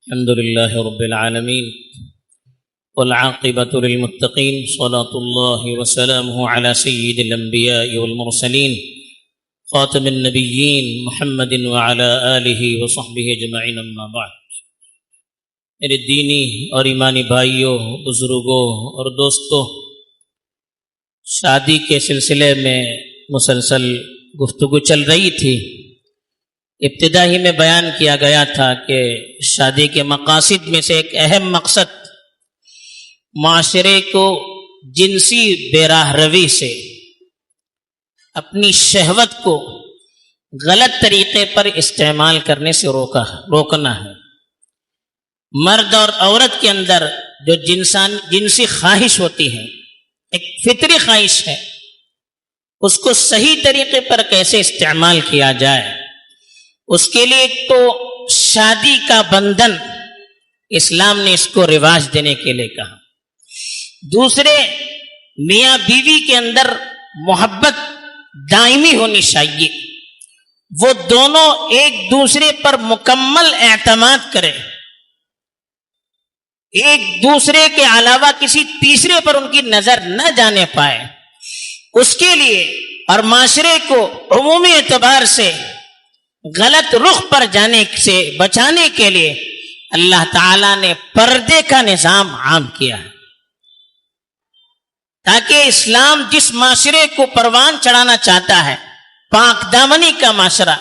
الحمد لله رب العالمين والعاقبة للمتقين صلاة الله وسلامه على سيد الأنبياء والمرسلين خاتم النبيين محمد وعلى آله وصحبه أجمعين أما بعد. میرے دینی اور ایمانی بھائیوں، بزرگوں اور دوستوں، شادی کے سلسلے میں مسلسل گفتگو چل رہی تھی. ابتدا ہی میں بیان کیا گیا تھا کہ شادی کے مقاصد میں سے ایک اہم مقصد معاشرے کو جنسی بے راہ روی سے، اپنی شہوت کو غلط طریقے پر استعمال کرنے سے روکنا ہے. مرد اور عورت کے اندر جو جنسی خواہش ہوتی ہے، ایک فطری خواہش ہے، اس کو صحیح طریقے پر کیسے استعمال کیا جائے، اس کے لیے تو شادی کا بندھن اسلام نے اس کو رواج دینے کے لیے کہا. دوسرے، میاں بیوی کے اندر محبت دائمی ہونی چاہیے، وہ دونوں ایک دوسرے پر مکمل اعتماد کریں، ایک دوسرے کے علاوہ کسی تیسرے پر ان کی نظر نہ جانے پائے. اس کے لیے اور معاشرے کو عمومی اعتبار سے غلط رخ پر جانے سے بچانے کے لیے اللہ تعالی نے پردے کا نظام عام کیا ہے، تاکہ اسلام جس معاشرے کو پروان چڑھانا چاہتا ہے، پاک دامنی کا معاشرہ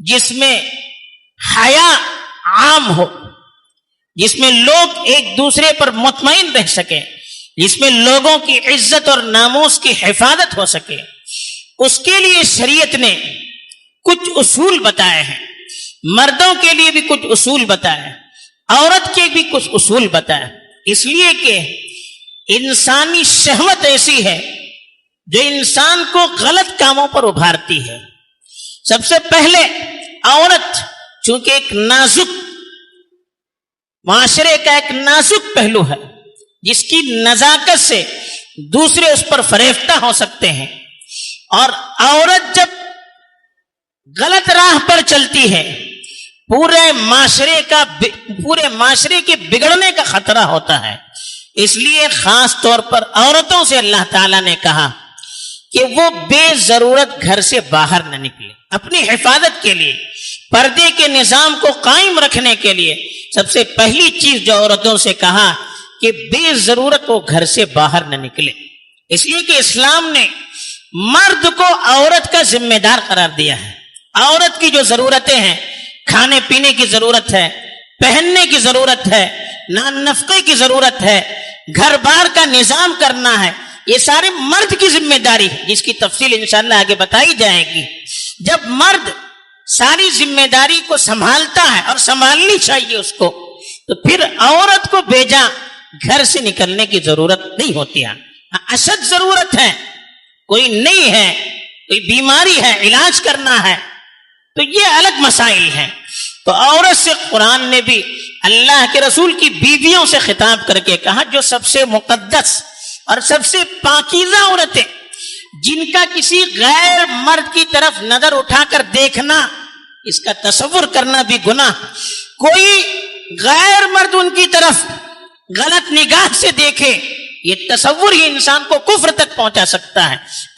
جس میں حیا عام ہو، جس میں لوگ ایک دوسرے پر مطمئن رہ سکیں، جس میں لوگوں کی عزت اور ناموس کی حفاظت ہو سکے، اس کے لیے شریعت نے کچھ اصول بتائے ہیں. مردوں کے لیے بھی کچھ اصول بتائے ہیں، عورت کے بھی کچھ اصول بتائے، اس لیے کہ انسانی شہوت ایسی ہے جو انسان کو غلط کاموں پر ابھارتی ہے. سب سے پہلے عورت چونکہ ایک نازک معاشرے کا ایک نازک پہلو ہے، جس کی نزاکت سے دوسرے اس پر فریفتہ ہو سکتے ہیں، اور عورت جب غلط راہ پر چلتی ہے پورے معاشرے کے بگڑنے کا خطرہ ہوتا ہے. اس لیے خاص طور پر عورتوں سے اللہ تعالیٰ نے کہا کہ وہ بے ضرورت گھر سے باہر نہ نکلے. اپنی حفاظت کے لیے، پردے کے نظام کو قائم رکھنے کے لیے سب سے پہلی چیز جو عورتوں سے کہا کہ بے ضرورت وہ گھر سے باہر نہ نکلے. اس لیے کہ اسلام نے مرد کو عورت کا ذمہ دار قرار دیا ہے. عورت کی جو ضرورتیں ہیں، کھانے پینے کی ضرورت ہے، پہننے کی ضرورت ہے، نان نفقے کی ضرورت ہے، گھر بار کا نظام کرنا ہے، یہ سارے مرد کی ذمہ داری ہے، جس کی تفصیل انشاءاللہ آگے بتائی جائے گی. جب مرد ساری ذمہ داری کو سنبھالتا ہے، اور سنبھالنی چاہیے اس کو، تو پھر عورت کو بھیجا گھر سے نکلنے کی ضرورت نہیں ہوتی ہے. اشد ضرورت ہے، کوئی نہیں ہے، کوئی بیماری ہے، علاج کرنا ہے، تو یہ الگ مسائل ہیں. تو عورت سے قرآن نے بھی اللہ کے رسول کی بیویوں سے خطاب کر کے کہا جو سب سے مقدس اور سب سے پاکیزہ عورتیں، جن کا کسی غیر مرد کی طرف نظر اٹھا کر دیکھنا، اس کا تصور کرنا بھی گناہ. کوئی غیر مرد ان کی طرف غلط نگاہ سے دیکھے، یہ تصور ہی انسان کو کفر تک پہنچا سکتا ہے.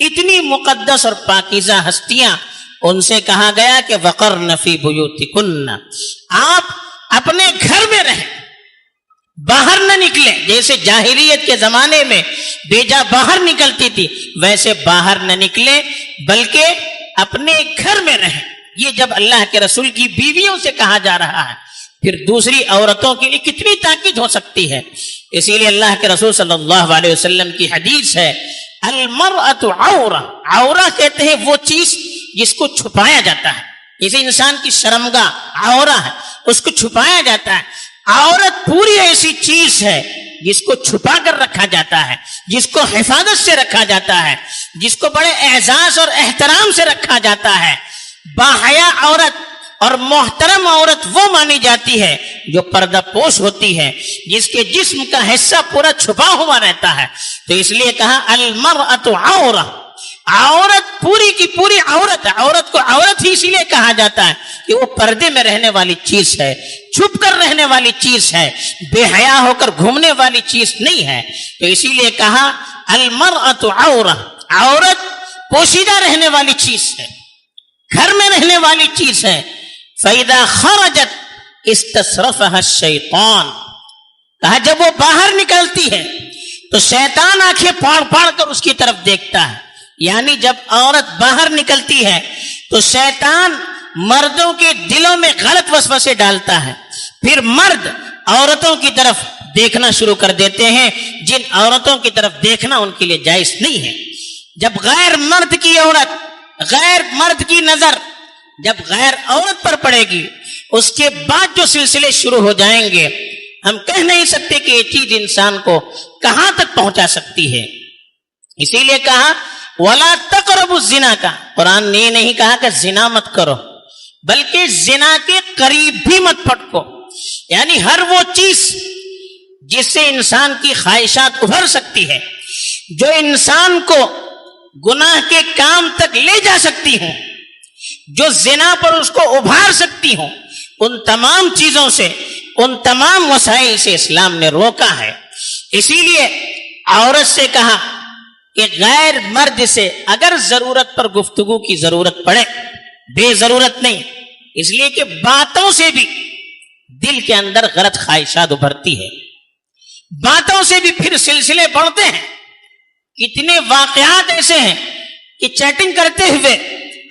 اتنی مقدس اور پاکیزہ ہستیاں، ان سے کہا گیا کہ وقرن فی بیوتکن، آپ اپنے گھر میں رہیں، باہر نہ نکلیں. جیسے جاہلیت کے زمانے میں بیجا باہر نکلتی تھی، ویسے باہر نہ نکلیں بلکہ اپنے گھر میں رہیں. یہ جب اللہ کے رسول کی بیویوں سے کہا جا رہا ہے، پھر دوسری عورتوں کے لیے کتنی تاکید ہو سکتی ہے. اسی لیے اللہ کے رسول صلی اللہ علیہ وسلم کی حدیث ہے، المرأۃ عورہ. عورہ کہتے ہیں وہ چیز جس کو چھپایا جاتا ہے، جیسے انسان کی شرمگاہ عورہ ہے، اس کو چھپایا جاتا ہے. عورت پوری ایسی چیز ہے جس کو چھپا کر رکھا جاتا ہے، جس کو حفاظت سے رکھا جاتا ہے، جس کو بڑے اعزاز اور احترام سے رکھا جاتا ہے. باحیا عورت اور محترم عورت وہ مانی جاتی ہے جو پردہ پوش ہوتی ہے، جس کے جسم کا حصہ پورا چھپا ہوا رہتا ہے. تو اس لیے کہا المرأۃ عورہ، عورت پوری کی پوری عورت کو عورت ہی اسی لیے کہا جاتا ہے کہ وہ پردے میں رہنے والی چیز ہے، چھپ کر رہنے والی چیز ہے، بے حیا ہو کر گھومنے والی چیز نہیں ہے. تو اسی لیے کہا المرأۃ عورہ، عورت پوشیدہ رہنے والی چیز ہے، گھر میں رہنے والی چیز ہے. فَإِذَا خَرَجَتْ اسْتَصْرَفَهَا الشَّيْطَانُ، کہا جب وہ باہر نکلتی ہے تو شیطان آنکھیں پھاڑ پھاڑ کر اس کی طرف دیکھتا ہے. یعنی جب عورت باہر نکلتی ہے تو شیطان مردوں کے دلوں میں غلط وسوسے ڈالتا ہے، پھر مرد عورتوں کی طرف دیکھنا شروع کر دیتے ہیں جن عورتوں کی طرف دیکھنا ان کے لیے جائز نہیں ہے. جب غیر مرد کی عورت، غیر مرد کی نظر جب غیر عورت پر پڑے گی، اس کے بعد جو سلسلے شروع ہو جائیں گے، ہم کہہ نہیں سکتے کہ یہ چیز انسان کو کہاں تک پہنچا سکتی ہے. اسی لیے کہا وَلَا تَقْرَبُوا الزِّنَا، کا قرآن نے یہ نہیں کہا کہ زنا مت کرو، بلکہ زنا کے قریب بھی مت پھٹکو. یعنی ہر وہ چیز جس سے انسان کی خواہشات ابھر سکتی ہے، جو انسان کو گناہ کے کام تک لے جا سکتی ہوں، جو زنا پر اس کو ابھار سکتی ہوں، ان تمام چیزوں سے، ان تمام وسائل سے اسلام نے روکا ہے. اسی لیے عورت سے کہا کہ غیر مرد سے اگر ضرورت پر گفتگو کی ضرورت پڑے، بے ضرورت نہیں، اس لیے کہ باتوں سے بھی دل کے اندر غلط خواہشات ابھرتی ہے، باتوں سے بھی پھر سلسلے بڑھتے ہیں. کتنے واقعات ایسے ہیں کہ چیٹنگ کرتے ہوئے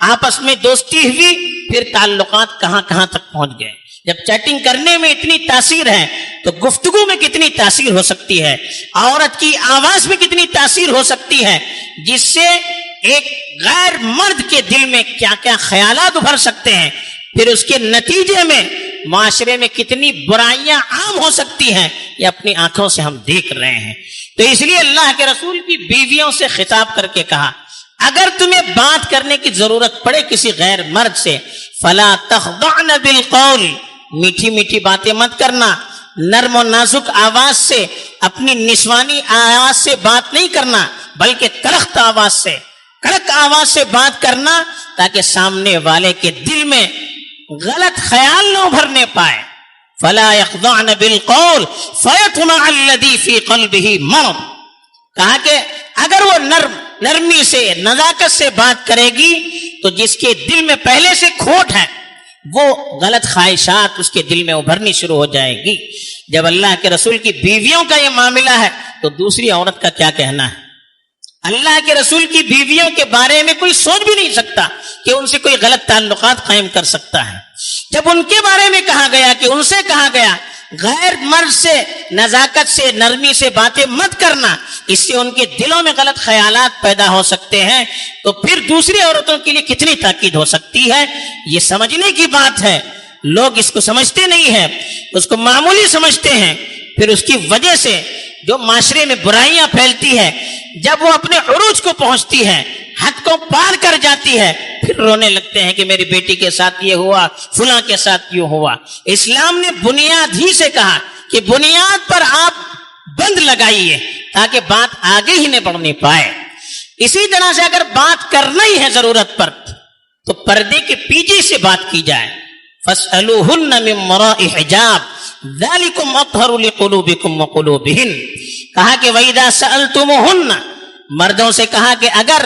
آپس میں دوستی ہوئی، پھر تعلقات کہاں کہاں تک پہنچ گئے. جب چیٹنگ کرنے میں اتنی تاثیر ہے تو گفتگو میں کتنی تاثیر ہو سکتی ہے، عورت کی آواز میں کتنی تاثیر ہو سکتی ہے، جس سے ایک غیر مرد کے دل میں کیا کیا خیالات ابھر سکتے ہیں. پھر اس کے نتیجے میں معاشرے میں کتنی برائیاں عام ہو سکتی ہیں، یہ اپنی آنکھوں سے ہم دیکھ رہے ہیں. تو اس لیے اللہ کے رسول کی بیویوں سے خطاب کر کے کہا اگر تمہیں بات کرنے کی ضرورت پڑے کسی غیر مرد سے، فلا تخضعن بالقول، میٹھی میٹھی باتیں مت کرنا، نرم و نازک آواز سے، اپنی نسوانی آواز سے بات نہیں کرنا، بلکہ کڑک آواز سے بات کرنا، تاکہ سامنے والے کے دل میں غلط خیال نہ ابھرنے پائے. فلا يخضعن بالقول فيطمع الذي في قلبه مرض، کہا کہ اگر وہ نرمی سے، نزاکت سے بات کرے گی تو جس کے دل میں پہلے سے کھوٹ ہے، وہ غلط خواہشات اس کے دل میں ابھرنی شروع ہو جائے گی. جب اللہ کے رسول کی بیویوں کا یہ معاملہ ہے تو دوسری عورت کا کیا کہنا ہے. اللہ کے رسول کی بیویوں کے بارے میں کوئی سوچ بھی نہیں سکتا کہ ان سے کوئی غلط تعلقات قائم کر سکتا ہے. جب ان کے بارے میں کہا گیا کہ ان سے کہا گیا غیر مرد سے نزاکت سے، نرمی سے باتیں مت کرنا، اس سے ان کے دلوں میں غلط خیالات پیدا ہو سکتے ہیں، تو پھر دوسری عورتوں کے لیے کتنی تاکید ہو سکتی ہے. یہ سمجھنے کی بات ہے. لوگ اس کو سمجھتے نہیں ہیں، اس کو معمولی سمجھتے ہیں. پھر اس کی وجہ سے جو معاشرے میں برائیاں پھیلتی ہے، جب وہ اپنے عروج کو پہنچتی ہے، حد کو پار کر جاتی ہے، پھر رونے لگتے ہیں کہ میری بیٹی کے ساتھ یہ ہوا، فلاں کے ساتھ یوں ہوا. اسلام نے بنیاد ہی سے کہا کہ بنیاد پر آپ بند لگائیے تاکہ بات آگے ہی نہ بڑھنے پائے. اسی طرح سے اگر بات کرنا ہی ہے ضرورت پر تو پردے کے پیچھے سے بات کی جائے. فَاسْأَلُوهُنَّ مِن وَرَاءِ حِجَابٍ ذَلِكُمْ أَطْهَرُ لِقُلُوبِكُمْ وَقُلُوبِهِنْ، کہا کہ وَإِذَا سَأَلْتُمُوهُنَّ، مردوں سے کہا کہ اگر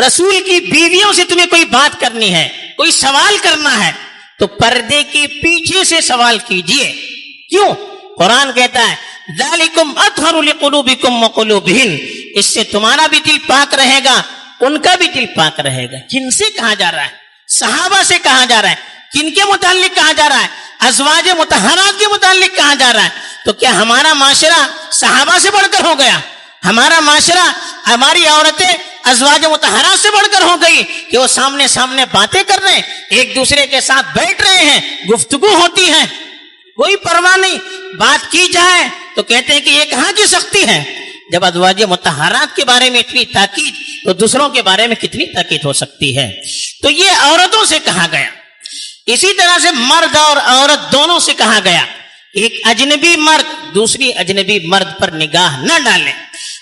رسول کی بیویوں سے تمہیں کوئی بات کرنی ہے، کوئی سوال کرنا ہے، تو پردے کے پیچھے سے سوال کیجئے. کیوں؟ قرآن کہتا ہے ذَلِكُمْ أَطْهَرُ لِقُلُوبِكُمْ وَقُلُوبِهِنْ، اس سے تمہارا بھی دل پاک رہے گا، ان کا بھی دل پاک رہے گا. کن سے کہا جا رہا ہے؟ صحابہ سے کہا جا رہا ہے. کن کے متعلق کہا جا رہا ہے؟ ازواج مطہرات کے متعلق کہا جا رہا ہے. تو کیا ہمارا معاشرہ صحابہ سے بڑھ کر ہو گیا؟ ہمارا معاشرہ، ہماری عورتیں ازواج مطہرات سے بڑھ کر ہو گئی کہ وہ سامنے سامنے باتیں کر رہے ہیں، ایک دوسرے کے ساتھ بیٹھ رہے ہیں، گفتگو ہوتی ہے، کوئی پرواہ نہیں. بات کی جائے تو کہتے ہیں کہ یہ کہاں کی سختی ہے. جب ازواج مطہرات کے بارے میں اتنی تاکید تو دوسروں کے بارے میں کتنی تاکید ہو سکتی ہے. تو یہ عورتوں سے کہا گیا. اسی طرح سے مرد اور عورت دونوں سے کہا گیا ایک اجنبی مرد دوسری اجنبی مرد پر نگاہ نہ ڈالے،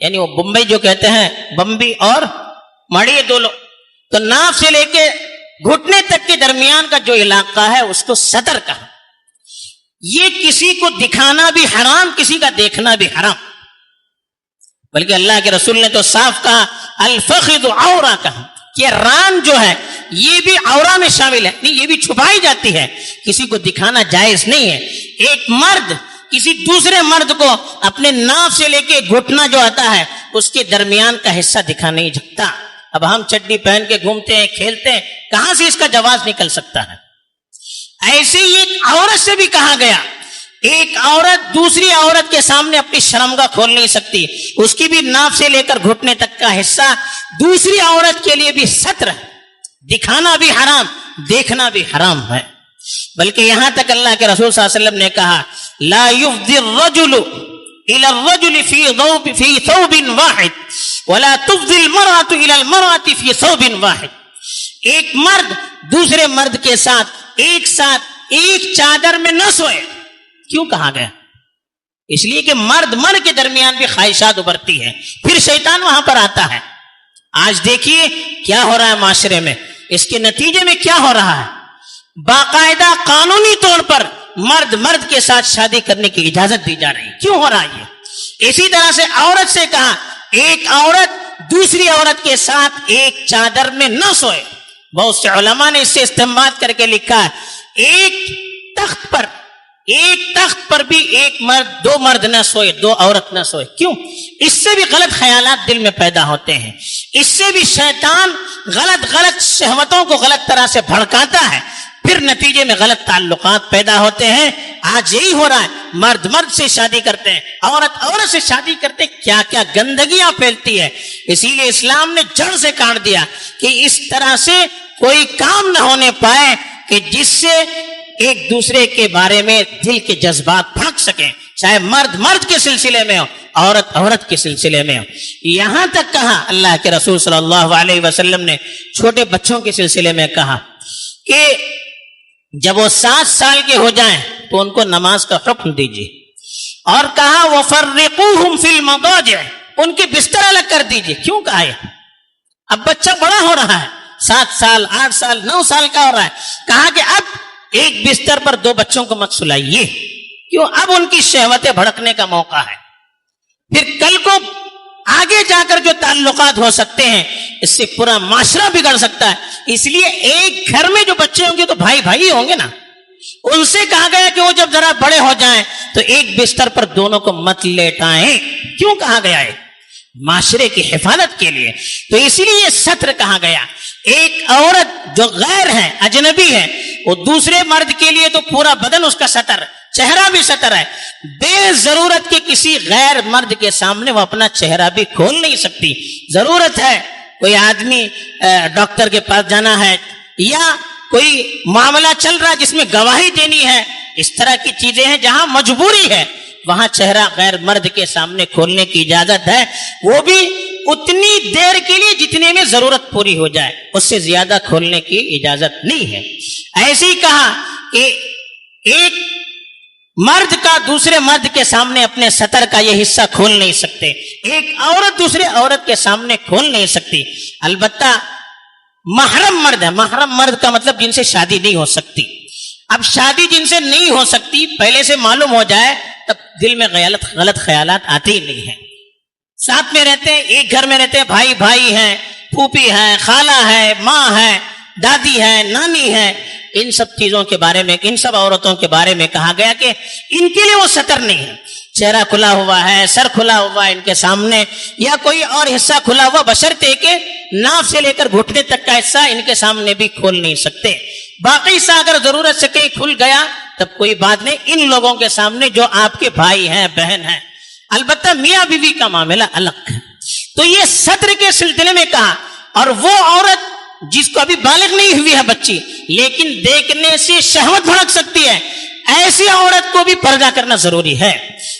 یعنی وہ بمبئی جو کہتے ہیں بمبی اور مڑی دو لوگ، تو ناف سے لے کے گھٹنے تک کے درمیان کا جو علاقہ ہے اس کو سطر کہا. یہ کسی کو دکھانا بھی حرام، کسی کا دیکھنا بھی حرام. بلکہ اللہ کے رسول نے تو صاف کہا الفخذ عورہ کہا کہ ران جو ہے یہ بھی عورہ میں شامل ہے، نہیں یہ بھی چھپائی جاتی ہے، کسی کو دکھانا جائز نہیں ہے. ایک مرد کسی دوسرے مرد کو اپنے ناف سے لے کے گھٹنا جو آتا ہے اس کے درمیان کا حصہ دکھا نہیں سکتا. اب ہم چڈی پہن کے گھومتے ہیں، کھیلتے ہیں، کہاں سے اس کا جواز نکل سکتا ہے؟ ایسے ہی ایک عورت سے بھی کہا گیا، ایک عورت دوسری عورت کے سامنے اپنی شرمگاہ کھول نہیں سکتی، اس کی بھی ناف سے لے کر گھٹنے تک کا حصہ دوسری عورت کے لیے بھی ستر ہے. دکھانا بھی حرام، دیکھنا بھی حرام ہے. بلکہ یہاں تک اللہ کے رسول صلی اللہ علیہ وسلم نے کہا لا یفضی الرجل الى الرجل فی ثوب واحد ولا تفضی المرأة الى المرأة فی ثوب واحد. ایک مرد دوسرے مرد کے ساتھ ایک چادر میں نہ سوئے. کیوں کہا گیا؟ اس لیے کہ مرد مرد کے درمیان بھی خواہشات ابھرتی ہے، پھر شیطان وہاں پر آتا ہے. آج دیکھیے کیا ہو رہا ہے معاشرے میں، اس کے نتیجے میں کیا ہو رہا ہے. باقاعدہ قانونی طور پر مرد مرد کے ساتھ شادی کرنے کی اجازت دی جا رہی ہے. کیوں ہو رہا ہے یہ؟ اسی طرح سے عورت سے کہا ایک عورت دوسری عورت کے ساتھ ایک چادر میں نہ سوئے. بہت سے علماء نے اس سے استنباط کر کے لکھا ہے ایک تخت پر بھی ایک مرد دو مرد نہ سوئے، دو عورت نہ سوئے. کیوں؟ اس سے بھی غلط خیالات دل میں پیدا ہوتے ہیں، اس سے بھی شیطان غلط شہوتوں کو غلط طرح سے بھڑکاتا ہے، پھر نتیجے میں غلط تعلقات پیدا ہوتے ہیں. آج یہی ہو رہا ہے، مرد مرد سے شادی کرتے ہیں، عورت عورت سے شادی کرتے ہیں، کیا کیا گندگیاں پھیلتی ہے. اسی لیے اسلام نے جڑ سے کاٹ دیا کہ اس طرح سے کوئی کام نہ ہونے پائے کہ جس سے ایک دوسرے کے بارے میں دل کے جذبات بھڑک سکیں، چاہے مرد مرد کے سلسلے میں ہو، عورت عورت کے سلسلے میں ہو. یہاں تک کہا اللہ کے رسول صلی اللہ علیہ وسلم نے چھوٹے بچوں کے سلسلے میں کہا کہ جب وہ 7 سال کے ہو جائیں تو ان کو نماز کا حکم دیجیے، اور کہا وَفَرِّقُوهُمْ فِي الْمَضَاجِعِ، ان کے بستر الگ کر دیجیے. کیوں کہا ہے؟ اب بچہ بڑا ہو رہا ہے، 7 سال 8 سال 9 سال کا ہو رہا ہے، کہا کہ اب ایک بستر پر 2 بچوں کو مت سلائیے. کیوں؟ اب ان کی شہوتیں بھڑکنے کا موقع ہے، پھر کل کو آگے جا کر جو تعلقات ہو سکتے ہیں اس سے پورا معاشرہ بگڑ سکتا ہے. اس لیے ایک گھر میں جو بچے ہوں گے تو بھائی بھائی ہوں گے نا، ان سے کہا گیا کہ وہ جب ذرا بڑے ہو جائیں تو ایک بستر پر دونوں کو مت لیٹائیں. کیوں کہا گیا ہے؟ معاشرے کی حفاظت کے لیے. تو اسی لیے یہ ستر کہا گیا. ایک عورت جو غیر ہے، اجنبی ہے، وہ دوسرے مرد کے لیے تو پورا بدن اس کا ستر، چہرہ بھی ستر ہے. بے ضرورت کے کسی غیر مرد کے سامنے وہ اپنا چہرہ بھی کھول نہیں سکتی. ضرورت ہے کوئی آدمی ڈاکٹر کے پاس جانا ہے یا کوئی معاملہ چل رہا ہے جس میں گواہی دینی ہے، اس طرح کی چیزیں ہیں جہاں مجبوری ہے، وہاں چہرہ غیر مرد کے سامنے کھولنے کی اجازت ہے، وہ بھی اتنی دیر کے لیے جتنے میں ضرورت پوری ہو جائے، اس سے زیادہ کھولنے کی اجازت نہیں ہے. ایسے ہی کہا کہ ایک مرد کا دوسرے مرد کے سامنے اپنے سطر کا یہ حصہ کھول نہیں سکتے، ایک عورت دوسرے عورت کے سامنے کھول نہیں سکتی. البتہ محرم مرد ہے، محرم مرد کا مطلب جن سے شادی نہیں ہو سکتی. اب شادی جن سے نہیں ہو سکتی پہلے سے معلوم ہو جائے تب دل میں غلط خیالات آتے ہی نہیں ہیں. ساتھ میں رہتے ہیں، ایک گھر میں رہتے ہیں، بھائی بھائی ہیں، پھوپھی ہے، خالہ ہے، ماں ہے، دادی ہے، نانی ہے، ان سب چیزوں کے بارے میں، ان سب عورتوں کے بارے میں کہا گیا کہ ان کے لیے وہ سطر نہیں ہے. چہرہ کھلا ہوا ہے، سر کھلا ہوا ہے ان کے سامنے، یا کوئی اور حصہ کھلا ہوا، بشرطے کہ ناف سے لے کر گھٹنے تک کا حصہ ان کے سامنے بھی کھول نہیں سکتے. باقی حصہ اگر ضرورت سے کہیں کھل گیا تب کوئی بات نہیں، ان لوگوں کے سامنے جو آپ کے بھائی ہیں، بہن ہیں. البتہ میاں بیوی کا معاملہ الگ ہے. تو یہ سطر کے سلسلے میں کہا. اور وہ عورت جس کو ابھی بالغ نہیں ہوئی ہے بچی، لیکن دیکھنے سے شہوت بھڑک سکتی ہے، ایسی عورت کو بھی پردہ کرنا ضروری ہے.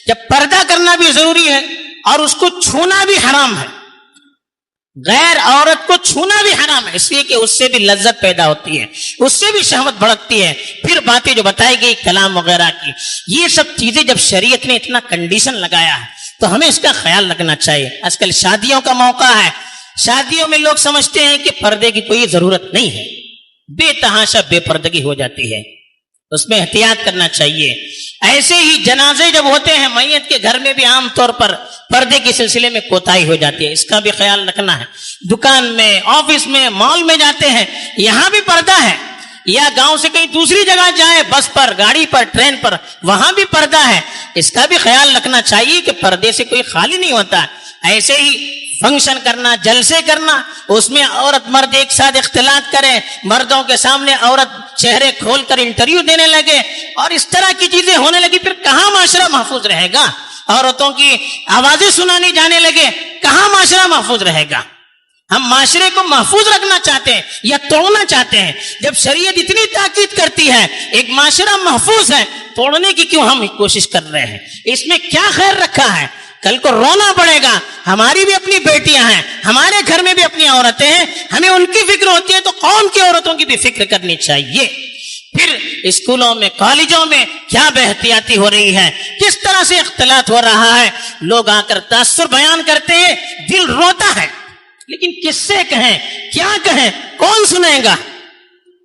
جب پردہ کرنا بھی ضروری ہے اور اس کو چھونا بھی حرام ہے، غیر عورت کو چھونا بھی حرام ہے، اس لیے کہ اس سے بھی لذت پیدا ہوتی ہے، اس سے بھی شہوت بھڑکتی ہے. پھر باتیں جو بتائی گئی کلام وغیرہ کی، یہ سب چیزیں جب شریعت نے اتنا کنڈیشن لگایا ہے تو ہمیں اس کا خیال رکھنا چاہیے. آج کل شادیوں کا موقع ہے, شادیوں میں لوگ سمجھتے ہیں کہ پردے کی کوئی ضرورت نہیں ہے, بے تحاشا بے پردگی ہو جاتی ہے, اس میں احتیاط کرنا چاہیے. ایسے ہی جنازے جب ہوتے ہیں میت کے گھر میں بھی عام طور پر پردے کے سلسلے میں کوتاہی ہو جاتی ہے, اس کا بھی خیال رکھنا ہے. دکان میں, آفس میں, مال میں جاتے ہیں, یہاں بھی پردہ ہے, یا گاؤں سے کہیں دوسری جگہ جائیں, بس پر, گاڑی پر, ٹرین پر, وہاں بھی پردہ ہے. اس کا بھی خیال رکھنا چاہیے کہ پردے سے کوئی خالی نہیں ہوتا. ایسے ہی فنکشن کرنا, جلسے کرنا, اس میں عورت مرد ایک ساتھ اختلاط کریں, مردوں کے سامنے عورت چہرے کھول کر انٹرویو دینے لگے, اور اس طرح کی چیزیں ہونے لگی, پھر کہاں معاشرہ محفوظ رہے گا؟ عورتوں کی آوازیں سنانی جانے لگے, کہاں معاشرہ محفوظ رہے گا؟ ہم معاشرے کو محفوظ رکھنا چاہتے ہیں یا توڑنا چاہتے ہیں؟ جب شریعت اتنی تاکید کرتی ہے ایک معاشرہ محفوظ ہے, توڑنے کی کیوں ہم کوشش کر رہے ہیں؟ اس میں کیا خیر رکھا ہے؟ کل کو رونا پڑے گا. ہماری بھی اپنی بیٹیاں ہیں, ہمارے گھر میں بھی اپنی عورتیں ہیں, ہمیں ان کی فکر ہوتی ہے, تو قوم کی عورتوں کی بھی فکر کرنی چاہیے. پھر اسکولوں میں, کالجوں میں کیا بے احتیاطی ہو رہی ہے, کس طرح سے اختلاط ہو رہا ہے. لوگ آ کر تاثر بیان کرتے ہیں, دل روتا ہے, لیکن کس سے کہیں, کیا کہیں, کون سنے گا؟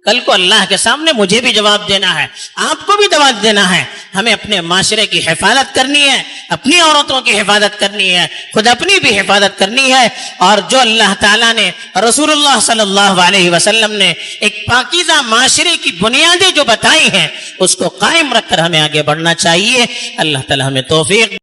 کل کو اللہ کے سامنے مجھے بھی جواب دینا ہے, آپ کو بھی جواب دینا ہے. ہمیں اپنے معاشرے کی حفاظت کرنی ہے, اپنی عورتوں کی حفاظت کرنی ہے, خود اپنی بھی حفاظت کرنی ہے. اور جو اللہ تعالیٰ نے, رسول اللہ صلی اللہ علیہ وسلم نے ایک پاکیزہ معاشرے کی بنیادیں جو بتائی ہیں, اس کو قائم رکھ کر ہمیں آگے بڑھنا چاہیے. اللہ تعالیٰ ہمیں توفیق